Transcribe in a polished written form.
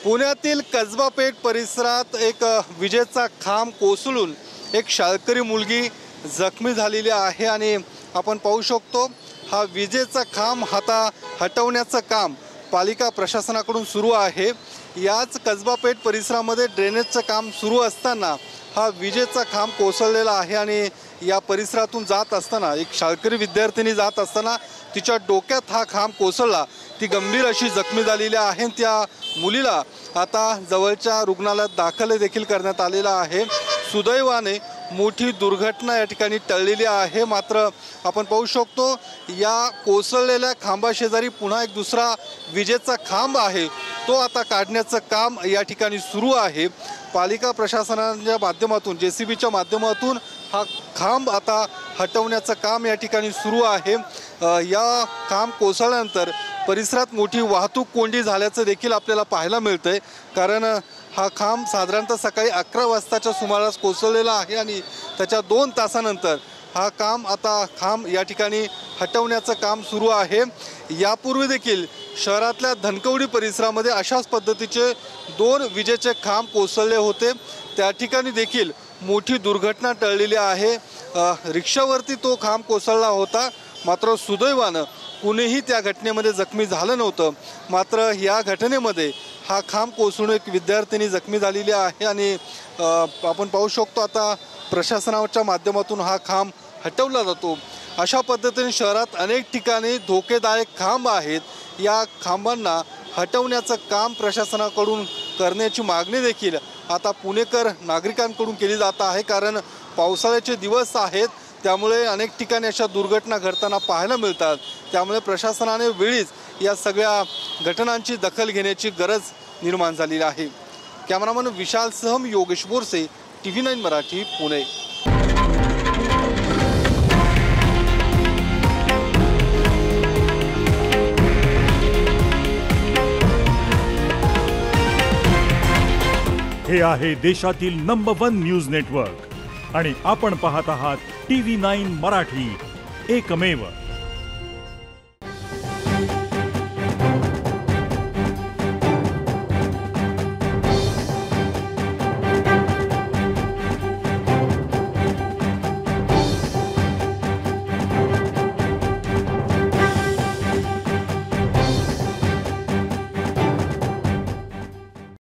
पुण्यातील कसबा पेठ परिसरात एक विजेचा खांब कोसळून एक शाळकरी मुलगी जखमी झालेली आहे आणि आपण पाहू शकतो हा विजेचा खांब हटवण्याचं काम पालिका प्रशासनाकडून सुरू आहे। याच कसबा पेठ परिसरामध्ये ड्रेनेजचं काम सुरू असताना हा विजेचा खांब कोसळलेला आहे आणि या परिसरातून जात असताना एक शाळकरी विद्यार्थिनी जात असताना तिच्या डोक्यात हा खांब कोसळला। ती गंभीर अशी जखमी झालेली आहे। त्या मुलीला आता जवळच्या रुग्णालयात दाखल देखील करण्यात आलेला आहे। सुदैवाने मोठी दुर्घटना या ठिकाणी टळलेली आहे। मात्र आपण पाहू शकतो या कोसळलेल्या खांबाशेजारी पुन्हा एक दुसरा विजेचा खांब आहे, तो आता काढण्याचं काम या ठिकाणी सुरू आहे। पालिका प्रशासनाच्या माध्यमातून JCBच्या माध्यमातून हा खांब आता हटवण्याचं काम या ठिकाणी सुरू आहे। या खांब कोसळल्यानंतर परिसरात मोठी वाहतूक कोंडी झाल्याचं देखील आपल्याला पाहायला मिळतंय, कारण हा खांब साधारणतः सकाळी 11 वाजताच्या सुमारास कोसळलेला आहे आणि त्याच्या 2 तासानंतर हा खांब या ठिकाणी हटवण्याचं काम सुरू आहे। यापूर्वी देखील शहरातल्या धनकवडी परिसरामध्ये अशाच पद्धतीचे 2 विजेचे खांब कोसळले होते। त्या ठिकाणी देखील मोठी दुर्घटना टळलेली आहे। रिक्षावरती तो खांब कोसळला होता, मात्र सुदैवानं कुणीही त्या घटनेमध्ये जखमी झालं नव्हतं। मात्र या घटनेमध्ये हा खांब कोसळून एक विद्यार्थिनी जखमी झालेली आहे आणि आपण पाहू शकतो आता प्रशासनाच्या माध्यमातून हा खांब हटवला जातो। अशा पद्धतीने शहरात अनेक ठिकाणी धोकेदायक खांब आहेत। या खांबांना हटवण्याचं काम प्रशासनाकडून करण्याची मागणी देखील आता पुणेकर नागरिकांकडून केली जात आहे, कारण पावसाळ्याचे दिवस आहेत, त्यामुळे अनेक ठिकाणी अशा दुर्घटना घडताना पाहायला मिळतात। त्यामुळे प्रशासनाने वेळीच या सगळ्या घटनांची दखल घेण्याची गरज निर्माण झालेली आहे। कॅमेरामन विशाल सहम योगेश बोरसे, TV9 मराठी, पुणे। हे आहे देशातील नंबर 1 न्यूज नेटवर्क आणि आपण पाहत आहात TV9 मराठी, एकमेव।